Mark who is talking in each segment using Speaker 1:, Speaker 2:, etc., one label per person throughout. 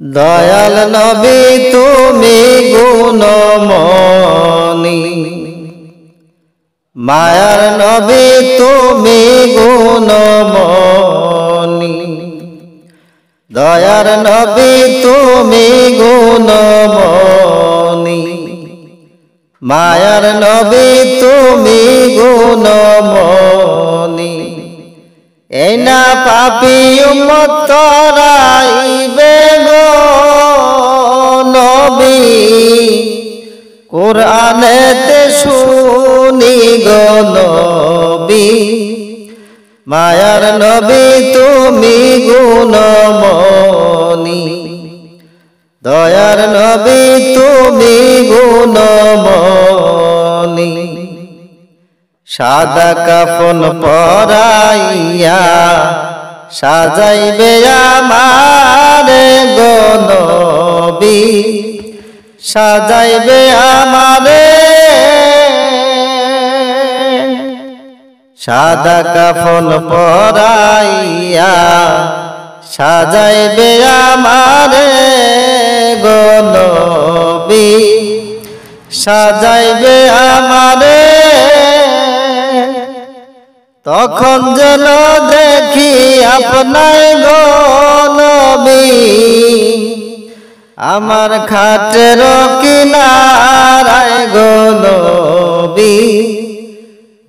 Speaker 1: দয়াল নবী তুমি গুণমণি, মায়ার নবী তুমি গুণমণি। দয়ার নবী তুমি গুণমণি, মায়ার নবী তুমি গুণমণি। এই না পাপী উম্মত তরাইবে গো নবী, কোরআনেতে শুনি গো নবী। মায়ার নবী তুমি গুণমণি, দয়ার নবী তুমি গুণমণি। সাদা কাফন পরাইয়া সাজাইবে আমারে গো নবী, সাজাইবে আমারে। সাদা কাফন পরাইয়া সাজাইবে আমারে গো নবী, সাজাইবে আমারে। তখন যেন দেখি আপনার গো নবী, আমার খাটের কিনারায় গো নবী।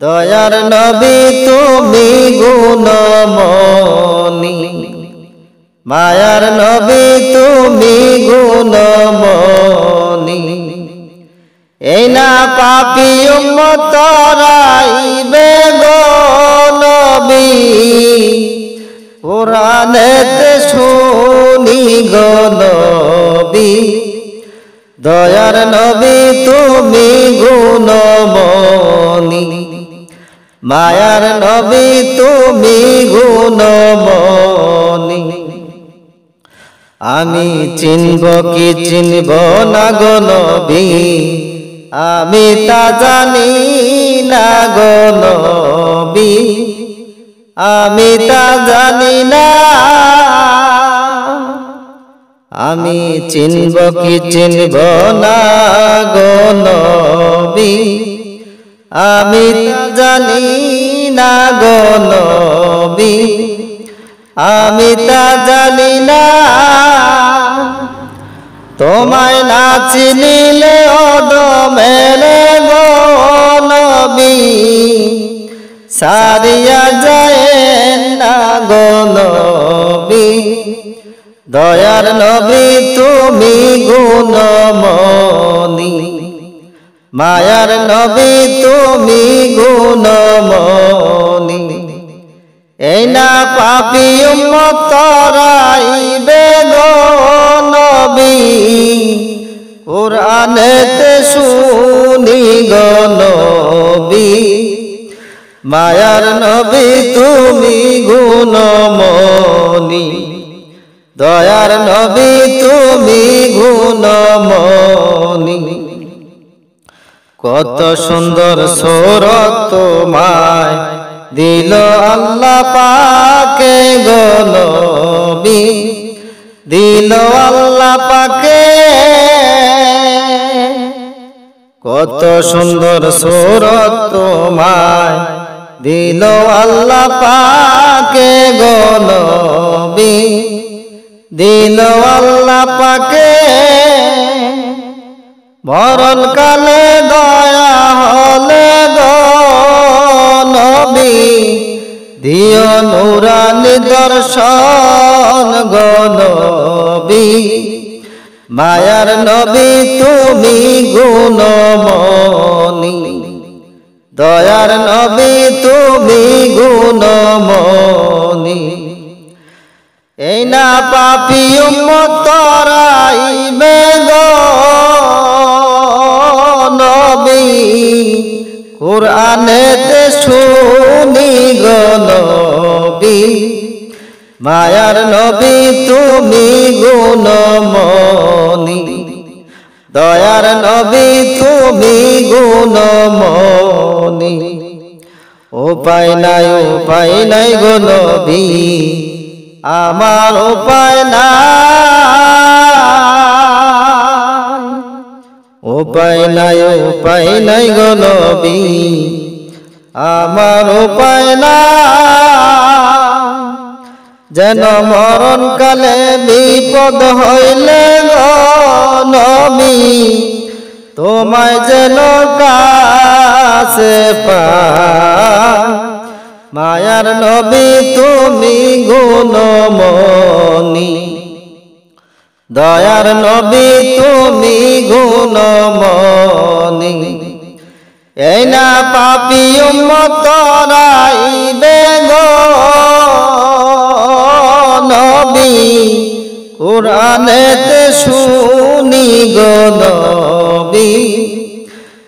Speaker 1: দয়ার নবী তুমি গুণমণি, মায়ার নবী তুমি গুণমণি। এই না পাপী উম্মত তরাইবে গো নবী, কোরআনেতে শুনি গো নবী। দয়ার নবী তুমি গুণমণি, মায়ার নবী তুমি গুণমণি। আমি চিনব কি চিনব না গো নবী, আমি তা জানি না গো নবী, আমি তা জানি না। আমি চিনব কি চিনব না গো নবী, আমি তা জানি না গো নবী, আমি তা জানি না। তোমায় না চিনিলে অদমের গো নবী, সারিয়া যায় না গো নবী। দয়ার নবী তুমি গুণমণি, মায়ার নবী তুমি গুণমণি। এই না পাপী উম্মত তরাইবে গো নবী, কোরআনেতে শুনি গো নবী। মায়ার নবী তুমি গুণমণি, দয়ার নবী তুমি গুণমণি। কত সুন্দর সুরত তোমায় দিল আল্লাহ পাকে গো নবী, দিল আল্লাহ পাকে। কত সুন্দর সুরত তোমায় দিল আল্লাহ পাকে গো নবী, দিল আল্লাহ পাকে। মরণ কালে দয়া হলে গো নবী, দিও নুরানি দর্শন গো নবী। মায়ার নবী তুমি গুণমণি, দয়ার নবী তুমি গুণমণি। এই না পাপী উম্মত তরাইবে গো নবী, কোরআনেতে শুনি গো নবী। মায়ার নবী তুমি গুণমণি, দয়ার নবী তুমি গুণমণি। উপায় নাই গো নবী, আমার উপায় নাই। উপায় নাই গো নবী আমার উপায় নাই যেন মরণ কালে বিপদ হইলে গো নবী তোমায় যেন কাছে পাই মায়ার নবী তুমি গুণমণি দয়ার নবী তুমি গুণমণি এই না পাপী উম্মত রাইবে গো নবী কুরআনেতে শুনি গো নবী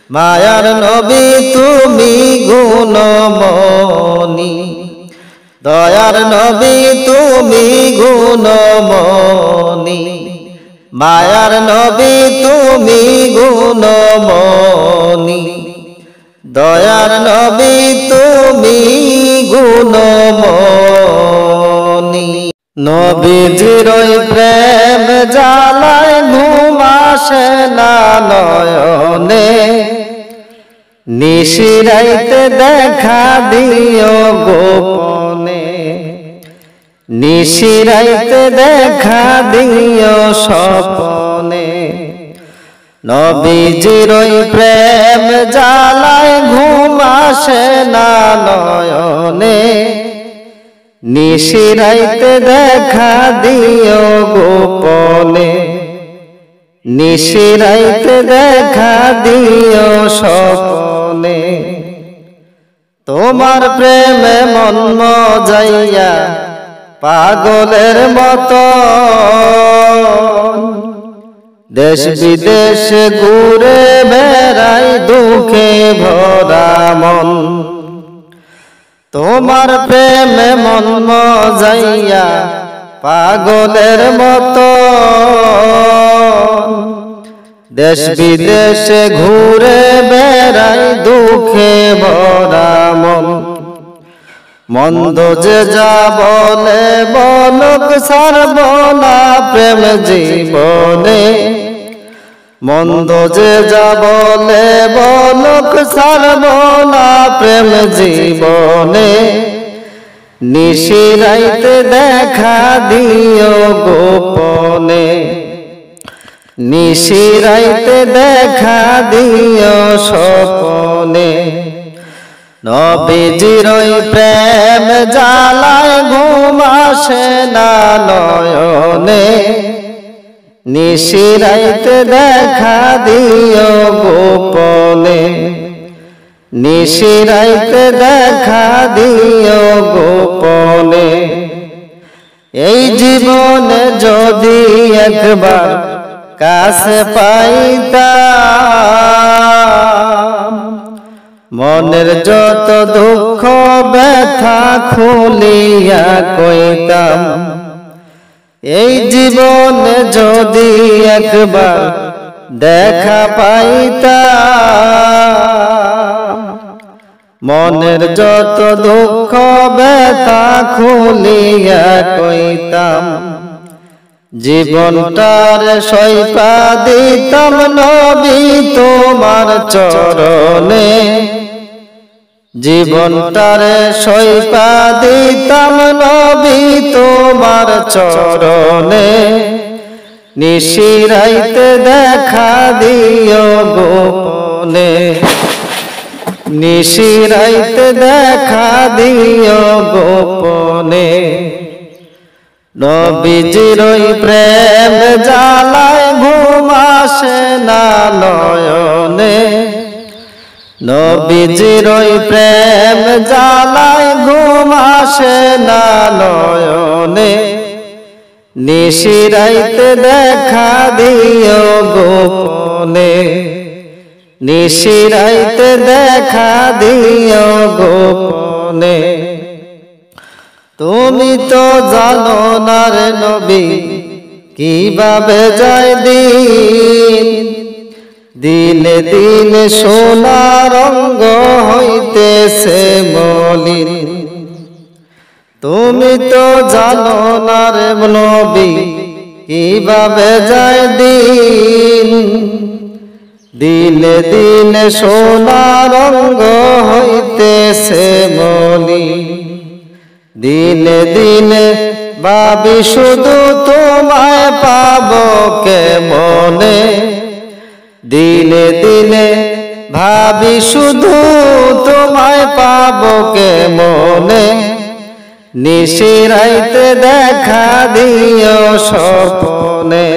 Speaker 1: মায়ার নবী তুমি গুণমণি দয়ার নবী তুমি গুণমণি মায়ার নবী তুমি গুণমণি দয়ার নবী তুমি গুণমণি নবীজির প্রেম জ্বালায় ঘুম আসে না নয়নে নিশিরাইতে দেখা দিও গোপনে নিশিরাইতে দেখা দিও স্বপনে নবীজির প্রেম জ্বালায় ঘুম আসে না নয়নে নিশিরাইতে দেখা দিও গোপনে নিশিরাইতে দেখা দিও স্বপনে তোমার প্রেমে মন মজাইয়া পাগলের মতো দেশ বিদেশ ঘুরে বেড়াই দুঃখে ভরা মন তোমার প্রেমে মন মজাইয়া পাগলের মতো দেশ বিদেশে ঘুরে বেড়াই দুঃখে ভরা মন মন্দ যে যা বলে বলুক ছাড়ব না প্রেম জীবনে মন্দ যে যা বলে বলুক ছাড়ব না প্রেম জীবনে নিশিরাইতে দেখা দিও গোপনে নিশিরাইতে দেখা দিও স্বপনে নবীজির প্রেম জ্বালায় ঘুম আসে না নয়নে নিশিরাইতে দেখা দিও গোপনে নিশিরাইতে দেখা দিও গোপনে এই জীবনে যদি একবার কাছে পাইতাম মনের যত দুঃখ ব্যথা খুলিয়া কইতাম এই জীবনে যদি একবার দেখা পাইতাম মনের যত দুঃখ ব্যথা খুলিয়া কইতাম জীবনটার সইপা দিতাম নবী তোমার চরণে জীবনটার সইপা দিতাম নবী তোমার চরণে নিশিরাইতে দেখা দিও গোপনে নিশিরাইতে দেখা দিও গোপনে নবীজির প্রেম জ্বালায় ঘুম আসে না নয়নে নবীজির প্রেম জ্বালায় ঘুম আসে না নয়নে নিশিরাইতে দেখা দিও গোপনে নিশিরাইতে দেখা দিও গোপনে তুমি তো জানো না রে নবী কিভাবে যায় দিন দিনে দিনে সোনা রঙ্গ হইতেছে মলিন তুমি তো জানো না রে নবী কিভাবে যায় দিন দিনে দিনে সোনা রঙ্গ হইতেছে মনি দিনে দিনে ভাবি শুধু তোমায় পাবো কেমনে দিনে দিনে ভাবি শুধু তোমায় পাবো কেমনে নিশি রাইতে দেখা দিও স্বপ্নে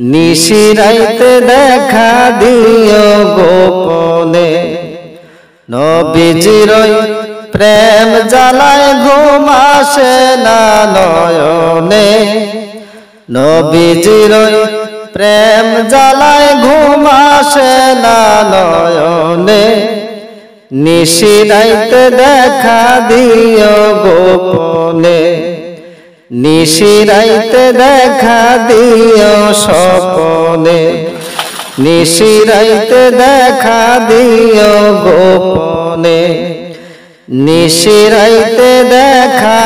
Speaker 1: নিশি রাইতে দেখা দিও গোপনে নবীজির প্রেম জ্বালায় ঘুম আসে না নয়নে নবীজির প্রেম জ্বালায় ঘুম আসে না নয়নে নিশি রাইতে দেখা দিও গোপনে নিশি রাইতে দেখা দিও স্বপ্নে নিশি রাইতে দেখা দিও গোপনে নিশি রাইতে দেখা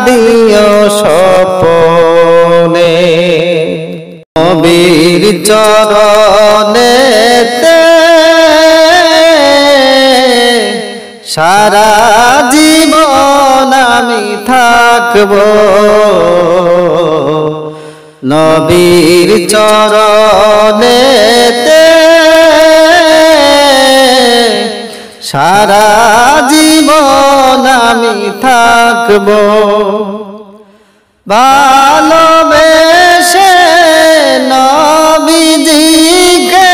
Speaker 1: দিও স্বপ্নে নবীর চরণেতে সারা জীবন আমি থাকব নবীর চরণেতে সারা জীবন আমি থাকব ভালোবেসে নবীজিকে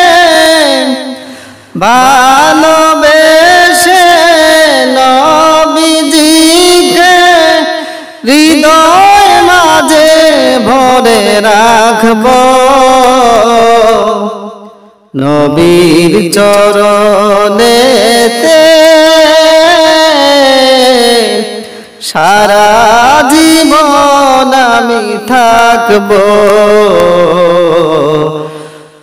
Speaker 1: ভালোবেসে নবীজিকে হৃদয় মাঝে ভরে রাখব নবীর চরণেতে সারা জীবন আমি থাকব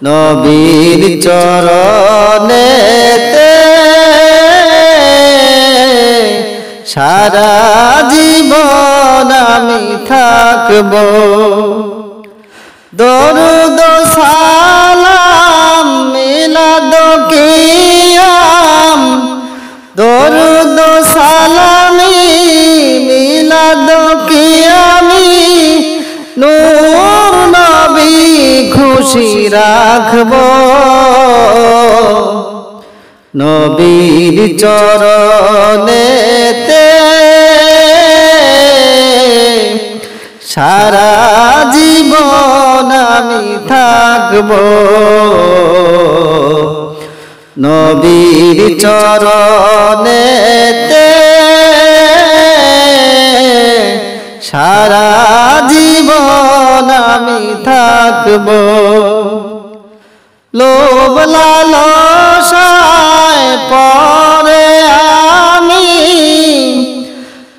Speaker 1: নবীর চরণেতে সারা জীবন আমি থাকব দরুদ সালাম মিলাদ কিয়াম দরুদ সালামি মিলাদ কিয়ামি নূর নবী খুশি রাখব নবীর চরণেতে সারা জীবন আমি থাকব নবীর চরণেতে সারা জীবন আমি থাকব লোভ লালসায় পরে আমি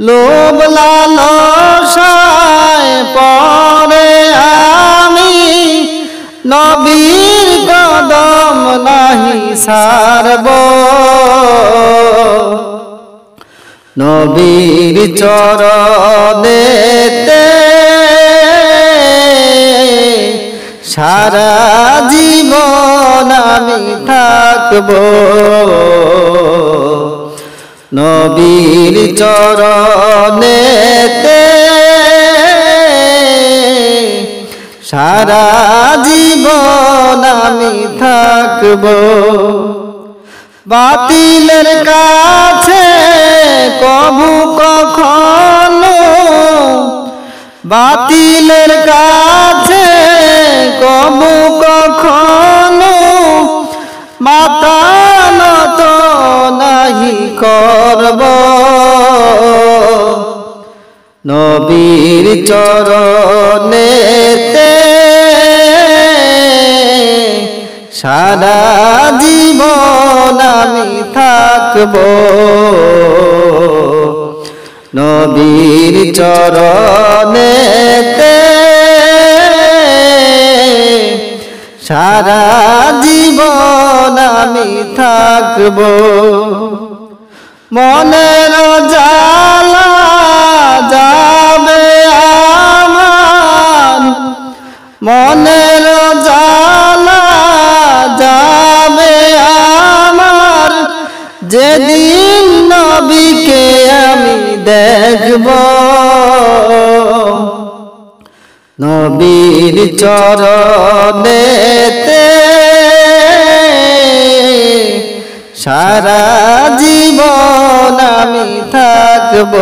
Speaker 1: লোভ লালসায় পরে আমি নবীর কদম নাহি ছাড়ব নবীর চরণেতে সারা জীবন আমি থাকব নবীর চরণেতে সারা জীবন আমি থাকব বাতিলের কাছে কবু কখনো বাতিলের কাছে কবু কখনো মাথা নত নাহি করব নবীর চরণেতে সারা জীবন আমি থাকব নবীর চরণেতে সারা জীবন আমি থাকব মনের জ্বালা যাবে আমার মনের জ্বালা যেদিন নবীকে আমি দেখব নবীর চরণেতে সারা জীবন আমি থাকব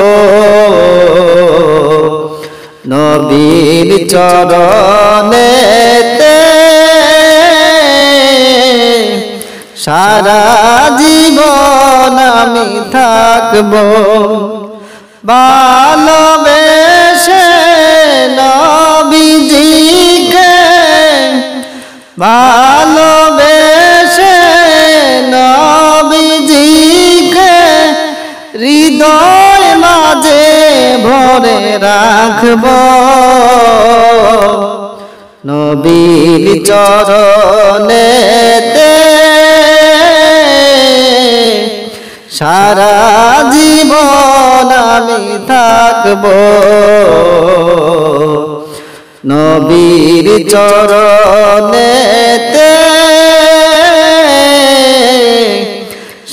Speaker 1: নবীর চরণেতে সারা জীবন আমি থাকব ভালোবেসে নবীজিকে ভালোবেসে নবীজিকে হৃদয় মাঝে ভরে রাখব নবীর চরণেতে সারা জীবন আমি থাকব নবীর চরণেতে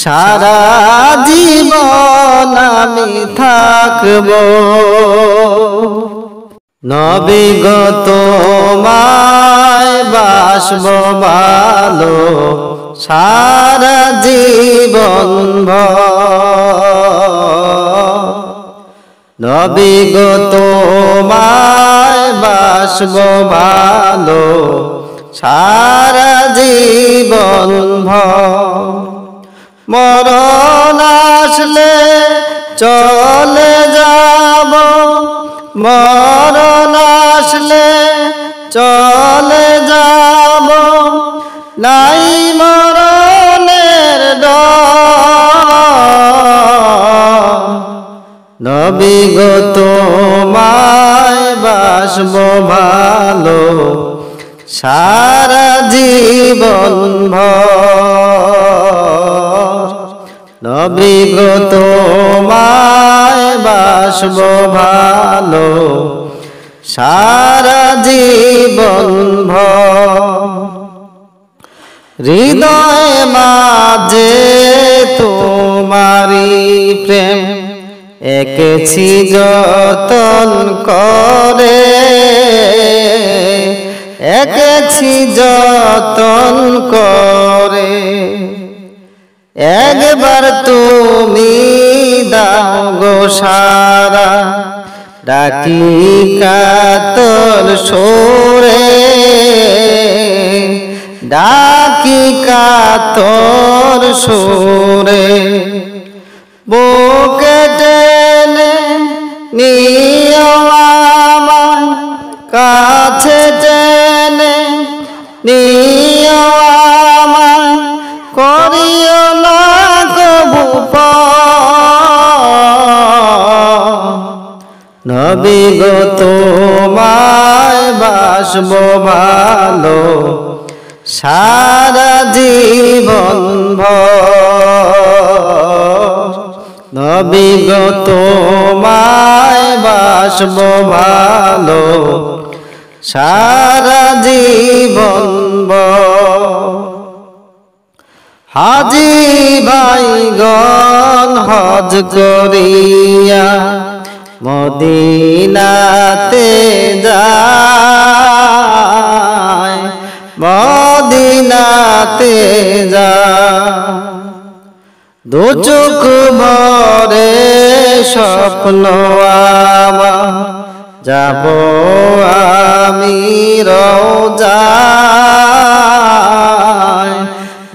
Speaker 1: সারা জীবন আমি থাকব নবী গো তোমায় বাসব ভালো সারা জীবন নবী গো তোমায় বাসব ভালো সারা জীবন মরণ আসলে চলে যাব মরণ আসলে চলে যাব নাই মরণের ডর নবী গো তোমায় বাসব ভালো সারা জীবন নবী গো তোমায় বাসব ভালো সারা জীবন হৃদয় মাঝে তোমারি প্রেম এঁকেছি যতন করে এঁকেছি যতন করে একবার তুমি দাও গো সারা ডাকি কাতর সুরে ডাকি কাতর সুরে বুকে টেনে নিও আমায় কাছে টেনে নিও আমায় করিও না কবু নবী গো তোমায় বাসব ভালো সারা জীবন নবী গো তোমায় বাসব ভালো সারা জীবন হাজি ভাইগণ হজ করিয়া মদিনাতে যায় মদিনাতে যায় দু চোখ ভরে স্বপ্ন আমার যাব আমি রওজায়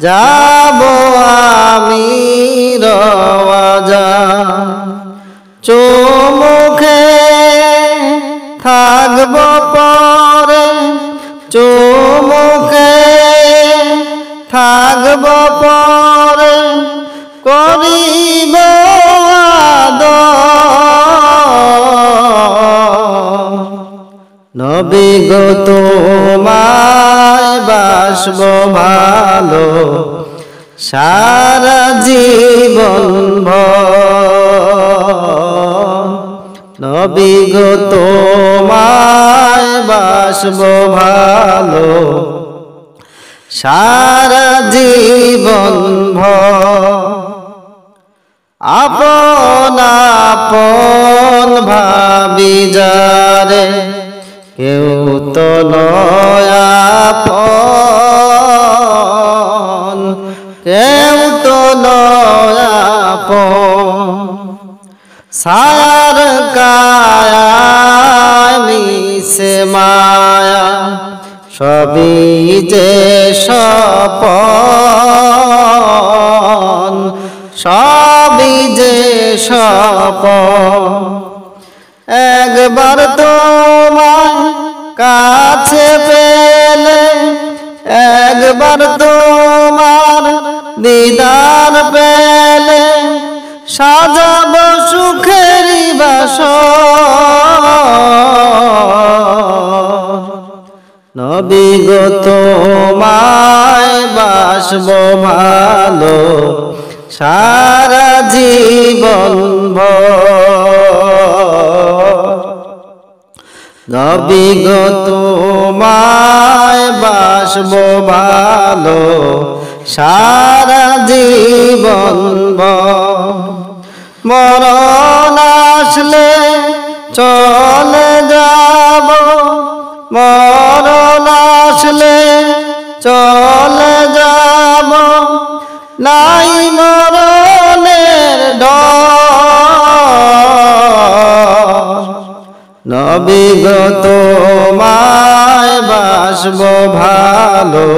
Speaker 1: যাব আমি রওজায় চুমুখে থাকব পরে চুমুখে থাকব পরে করিব নবী গো তোমায় বাসব ভালো সারা জীবন নবী গো তোমায় বাসব ভালো সারা জীবন আপন আপন ভাবি যারে কেউ তো নয় আপন, কেউ তো নয় আপন। সার কায়া মিশে মায়া সবই যে স্বপন, সবই যে স্বপন। একবার তোমার কাছে পেলে, একবার তোমার দিদার পেলে, সাজাব সুখেরি বাসর। নবী গো তোমায় বাসবো ভালো সারা জীবন ভর। নবী গো তোমায় বাসবো ভালো সারা জীবন ভর। মরণ আসলে চলে যাব, মরণ আসলে চলে যাব, নাই মরণের ডর। নবী গো তোমায় বাসবো ভালো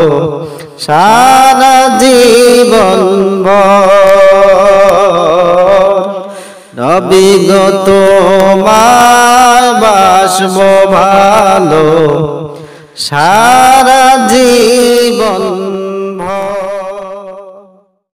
Speaker 1: সারা জীবন ভর। নবী গো তোমায় বাসবো ভালো সারা